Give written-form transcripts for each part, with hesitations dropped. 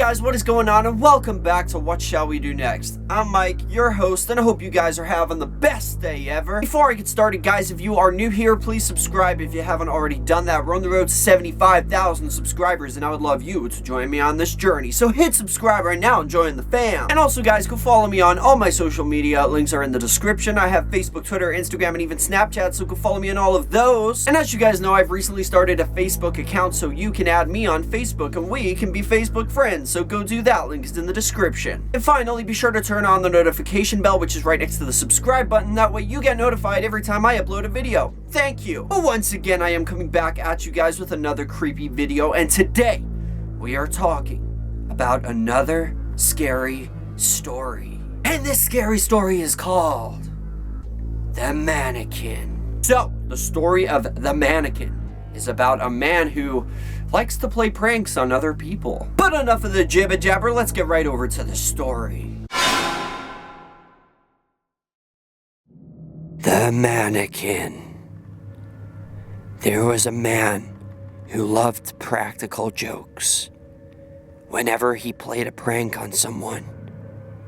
guys, what is going on, and welcome back to What Shall We Do Next. I'm Mike, your host, and I hope you guys are having the best day ever. Before I get started, guys, if you are new here, please subscribe if you haven't already done that. We're on the road to 75,000 subscribers, and I would love you to join me on this journey. So hit subscribe right now and join the fam. And also, guys, go follow me on all my social media. Links are in the description. I have Facebook, Twitter, Instagram, and even Snapchat, so go follow me on all of those. And as you guys know, I've recently started a Facebook account, so you can add me on Facebook, and we can be Facebook friends. So go do that, link is in the description. And finally, be sure to turn on the notification bell, which is right next to the subscribe button. That way you get notified every time I upload a video. Thank you. But once again, I am coming back at you guys with another creepy video, and today we are talking about another scary story. And this scary story is called The Mannequin. So, the story of The Mannequin is about a man who likes to play pranks on other people. But enough of the jibber jabber, let's get right over to the story. The Mannequin. There was a man who loved practical jokes. Whenever he played a prank on someone,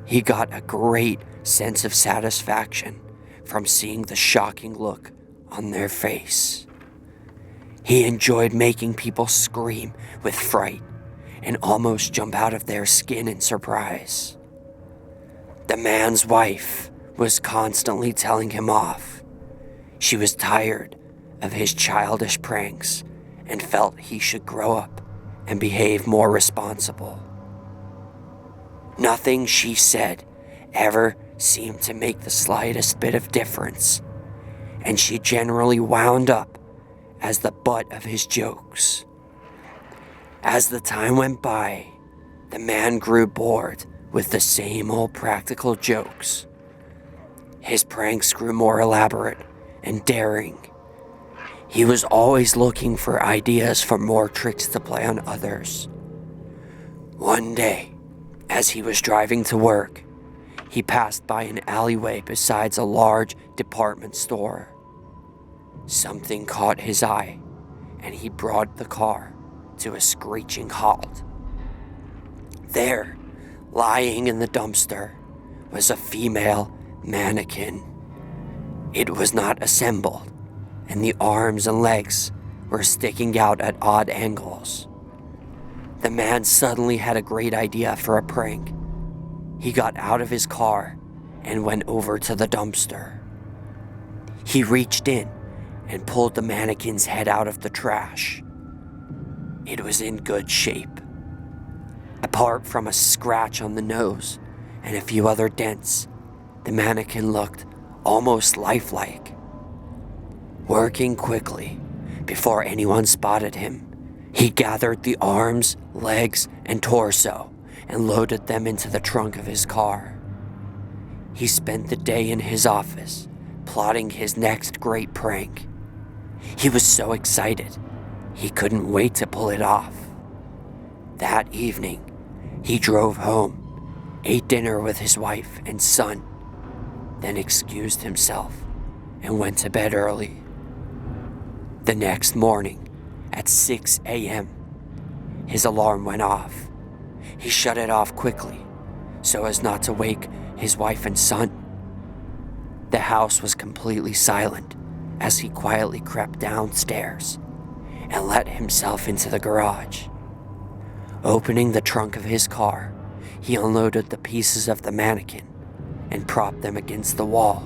he got a great sense of satisfaction from seeing the shocking look on their face. He enjoyed making people scream with fright and almost jump out of their skin in surprise. The man's wife was constantly telling him off. She was tired of his childish pranks and felt he should grow up and behave more responsible. Nothing she said ever seemed to make the slightest bit of difference, and she generally wound up as the butt of his jokes. As the time went by, the man grew bored with the same old practical jokes. His pranks grew more elaborate and daring. He was always looking for ideas for more tricks to play on others. One day, as he was driving to work, he passed by an alleyway besides a large department store. Something caught his eye, and he brought the car to a screeching halt. There, lying in the dumpster, was a female mannequin. It was not assembled, and the arms and legs were sticking out at odd angles. The man suddenly had a great idea for a prank. He got out of his car and went over to the dumpster. He reached in and pulled the mannequin's head out of the trash. It was in good shape. Apart from a scratch on the nose and a few other dents, the mannequin looked almost lifelike. Working quickly, before anyone spotted him, he gathered the arms, legs, and torso and loaded them into the trunk of his car. He spent the day in his office, plotting his next great prank. He was so excited, he couldn't wait to pull it off. That evening, he drove home, ate dinner with his wife and son, then excused himself and went to bed early. The next morning, at 6 a.m., his alarm went off. He shut it off quickly, so as not to wake his wife and son. The house was completely silent as he quietly crept downstairs and let himself into the garage. Opening the trunk of his car, he unloaded the pieces of the mannequin and propped them against the wall.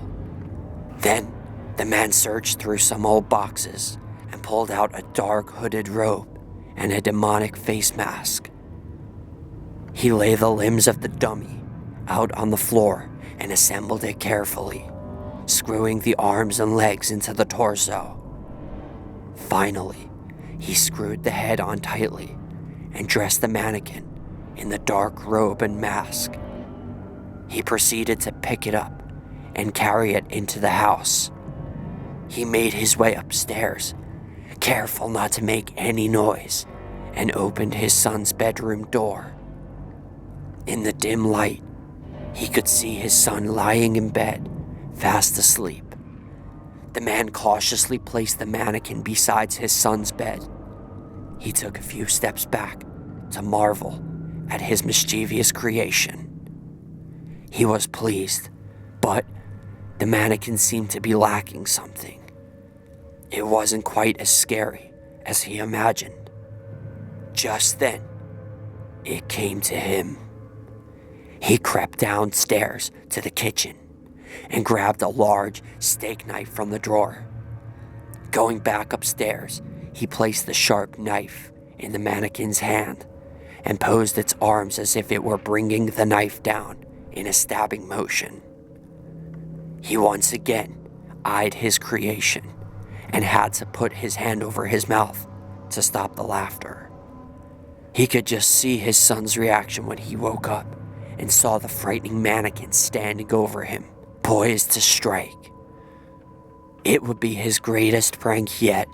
Then, the man searched through some old boxes and pulled out a dark hooded robe and a demonic face mask. He laid the limbs of the dummy out on the floor and assembled it carefully, screwing the arms and legs into the torso. Finally, he screwed the head on tightly and dressed the mannequin in the dark robe and mask. He proceeded to pick it up and carry it into the house. He made his way upstairs, careful not to make any noise, and opened his son's bedroom door. In the dim light, he could see his son lying in bed, fast asleep. The man cautiously placed the mannequin beside his son's bed. He took a few steps back to marvel at his mischievous creation. He was pleased, but the mannequin seemed to be lacking something. It wasn't quite as scary as he imagined. Just then, it came to him. He crept downstairs to the kitchen and grabbed a large steak knife from the drawer. Going back upstairs, he placed the sharp knife in the mannequin's hand and posed its arms as if it were bringing the knife down in a stabbing motion. He once again eyed his creation and had to put his hand over his mouth to stop the laughter. He could just see his son's reaction when he woke up and saw the frightening mannequin standing over him, poised to strike. It would be his greatest prank yet.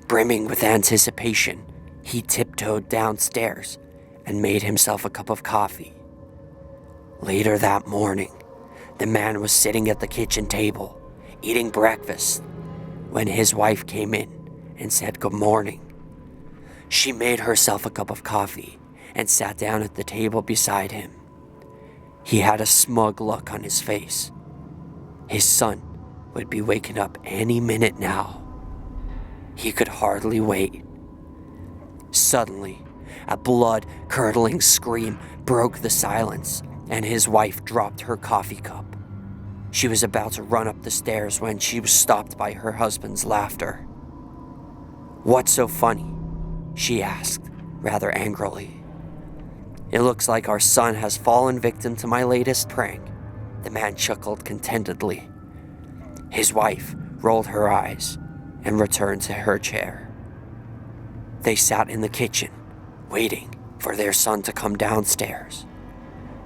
Brimming with anticipation, he tiptoed downstairs and made himself a cup of coffee. Later that morning, the man was sitting at the kitchen table, eating breakfast, when his wife came in and said good morning. She made herself a cup of coffee and sat down at the table beside him. He had a smug look on his face. His son would be waking up any minute now. He could hardly wait. Suddenly, a blood-curdling scream broke the silence, and his wife dropped her coffee cup. She was about to run up the stairs when she was stopped by her husband's laughter. "What's so funny?" she asked, rather angrily. "It looks like our son has fallen victim to my latest prank," the man chuckled contentedly. His wife rolled her eyes and returned to her chair. They sat in the kitchen, waiting for their son to come downstairs.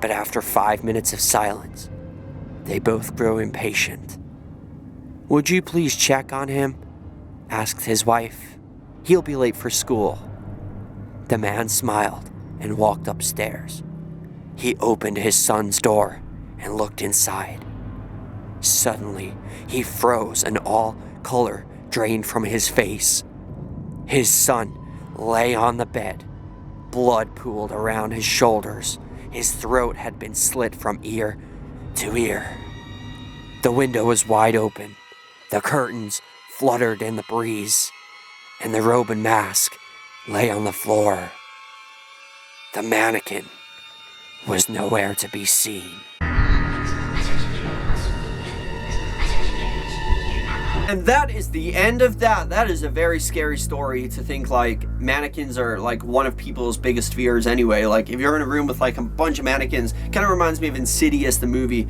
But after 5 minutes of silence, they both grew impatient. "Would you please check on him?" asked his wife. "He'll be late for school." The man smiled and walked upstairs. He opened his son's door and looked inside. Suddenly, he froze and all color drained from his face. His son lay on the bed. Blood pooled around his shoulders. His throat had been slit from ear to ear. The window was wide open. The curtains fluttered in the breeze, and the robe and mask lay on the floor. The mannequin was nowhere to be seen. And that is the end of that. That is a very scary story to think like mannequins are like one of people's biggest fears anyway. Like if you're in a room with like a bunch of mannequins, kind of reminds me of Insidious, the movie,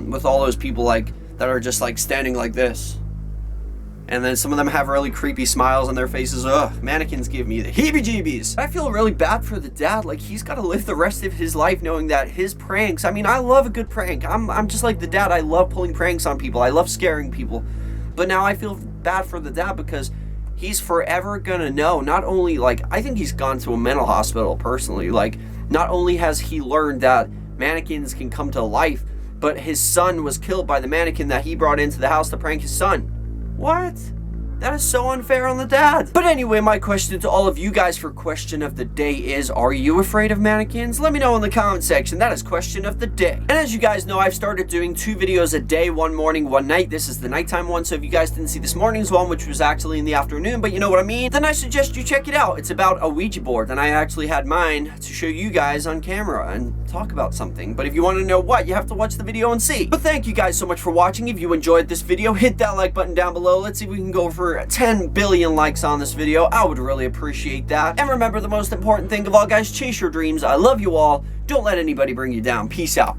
with all those people like that are just like standing like this. And then some of them have really creepy smiles on their faces. Ugh, mannequins give me the heebie-jeebies. I feel really bad for the dad. Like, he's got to live the rest of his life knowing that his pranks... I mean, I love a good prank. I'm just like the dad. I love pulling pranks on people. I love scaring people. But now I feel bad for the dad because he's forever gonna know. Not only, like, I think he's gone to a mental hospital personally. Like, not only has he learned that mannequins can come to life, but his son was killed by the mannequin that he brought into the house to prank his son. What? That is so unfair on the dad. But anyway, my question to all of you guys for question of the day is, are you afraid of mannequins? Let me know in the comment section. That is question of the day. And as you guys know, I've started doing 2 videos a day, one morning, one night. This is the nighttime one, so if you guys didn't see this morning's one, which was actually in the afternoon, but you know what I mean, then I suggest you check it out. It's about a Ouija board, and I actually had mine to show you guys on camera and talk about something. But if you want to know what, you have to watch the video and see. But thank you guys so much for watching. If you enjoyed this video, hit that like button down below. Let's see if we can go for 10 billion likes on this video. I would really appreciate that. And remember, the most important thing of all, guys, chase your dreams. I love you all. Don't let anybody bring you down. Peace out.